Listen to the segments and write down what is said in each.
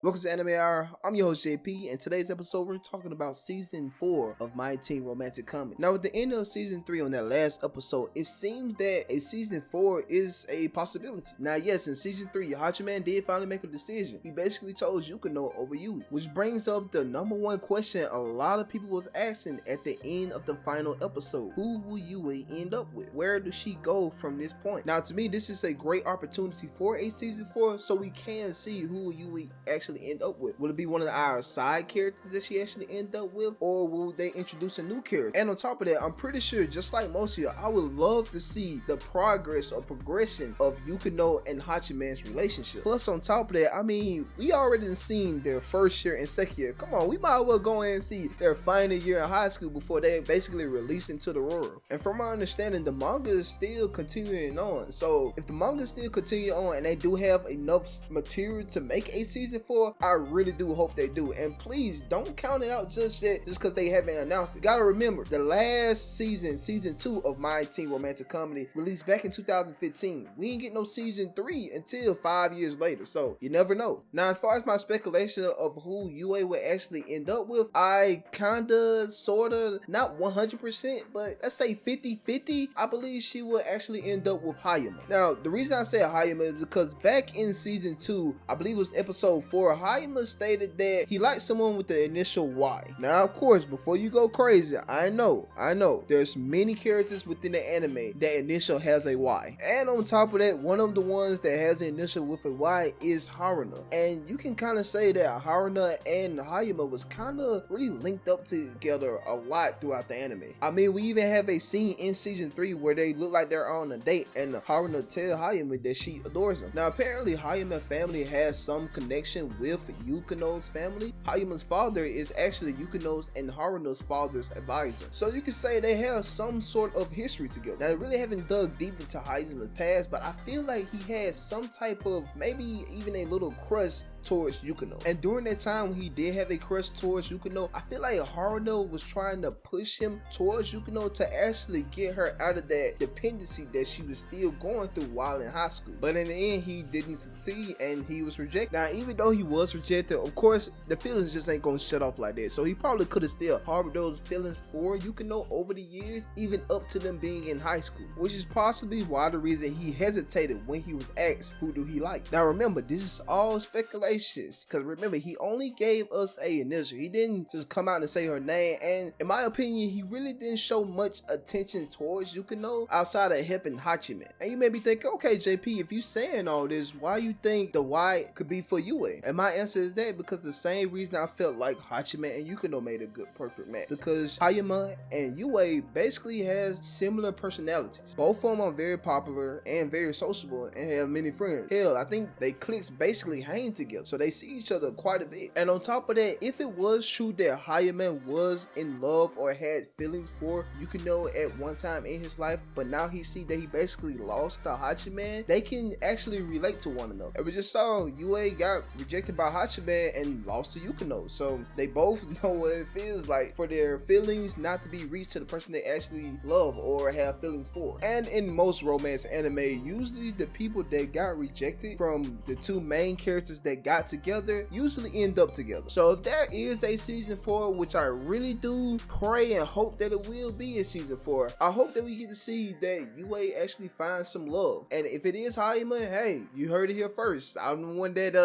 Welcome to Anime Hour. I'm your host JP, and today's episode we're talking about season 4 of My Teen Romantic Comedy. Now, with the end of season 3 on that last episode, it seems that a season 4 is a possibility. Now, yes, in season 3, Hachiman did finally make a decision. He basically chose Yukino over Ooyy, which brings up the number one question a lot of people was asking at the end of the final episode: who will Ooyy end up with? Where does she go from this point? Now, to me, this is a great opportunity for a season 4, so we can see who Ooyy actually end up with. Will it be one of our side characters that she actually end up with, or will they introduce a new character? And on top of that, I'm pretty sure, just like most of you, I would love to see the progress or progression of Yukino and Hachiman's relationship. Plus, on top of that, I mean, we already seen their first year and second year. Come on, we might as well go in and see their final year in high school before they basically release into the world. And from my understanding, the manga is still continuing on. So if the manga still continue on and they do have enough material to make a season 4, I really do hope they do. And please don't count it out just yet, just because they haven't announced it. Gotta remember, the last season, season 2 of My Teen Romantic Comedy, released back in 2015. We ain't get no season 3 until 5 years later, so you never know. Now, as far as my speculation of who Ooyy will actually end up with, I kinda, sorta, not 100%, but let's say 50-50, I believe she will actually end up with Hayama. Now, the reason I say Hayama is because back in season 2, I believe it was episode 4, Hayama stated that he liked someone with the initial Y. Now, of course, before you go crazy, I know, there's many characters within the anime that initial has a Y. And on top of that, one of the ones that has an initial with a Y is Haruna. And you can kind of say that Haruna and Hayama was kind of really linked up together a lot throughout the anime. I mean, we even have a scene in season 3 where they look like they're on a date, and Haruna tells Hayama that she adores him. Now, apparently, Hayama family has some connection with Yukino's family. Hayama's father is actually Yukino's and Haruna's father's advisor. So you can say they have some sort of history together. Now, I really haven't dug deep into Hayama's past, but I feel like he had some type of, maybe even a little crush towards Yukino. And during that time when he did have a crush towards Yukino, I feel like Haruna was trying to push him towards Yukino to actually get her out of that dependency that she was still going through while in high school. But in the end, he didn't succeed and he was rejected. Now, even though he was rejected, of course, the feelings just ain't gonna shut off like that. So he probably could have still harbored those feelings for Yukino over the years, even up to them being in high school, which is possibly why the reason he hesitated when he was asked who do he like. Now remember, this is all speculation, because remember, he only gave us a initial. He didn't just come out and say her name, and in my opinion, he really didn't show much attention towards Yukino outside of helping Hachiman. And you may be thinking, okay, JP, if you saying all this, why you think the Y could be for Ooyy? And my answer is that because the same reason I felt like Hachiman and Yukino made a good perfect match, because Hayama and Ooyy basically has similar personalities. Both of them are very popular and very sociable and have many friends. Hell, I think they cliques basically hang together, so they see each other quite a bit. And on top of that, if it was true that Hayama was in love or had feelings for Yukino at one time in his life, but now he see that he basically lost to Hachiman, they can actually relate to one another. And we just saw Ooyy got rejected by Hachiman and lost to Yukino, so they both know what it feels like for their feelings not to be reached to the person they actually love or have feelings for. And in most romance anime, usually the people that got rejected from the two main characters that got together usually end up together. So if there is a season 4, which I really do pray and hope that it will be a season 4, I hope that we get to see that Ooyy actually finds some love. And if it is Hayama, hey, you heard it here first. I'm the one that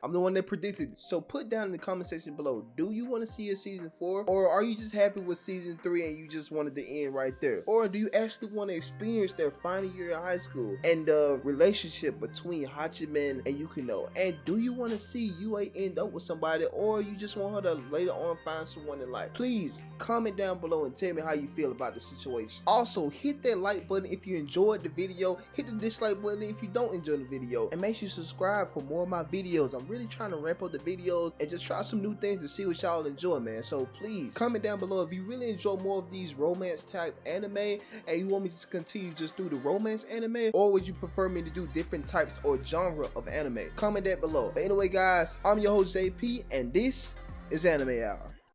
I'm the one that predicted it. So put down in the comment section below, do you want to see a season 4, or are you just happy with season 3 and you just wanted to end right there? Or do you actually want to experience their final year of high school and the relationship between Hachiman and Yukino? And do you want to see Ooyy end up with somebody, or you just want her to later on find someone in life? Please comment down below and tell me how you feel about the situation. Also, hit that like button if you enjoyed the video, hit the dislike button if you don't enjoy the video, and make sure you subscribe for more of my videos. I'm really trying to ramp up the videos and just try some new things to see what y'all enjoy, man. So please comment down below if you really enjoy more of these romance type anime and you want me to continue just through the romance anime, or would you prefer me to do different types or genre of anime? Comment that below. But anyway, guys, I'm your host JP, and this is Anime Hour.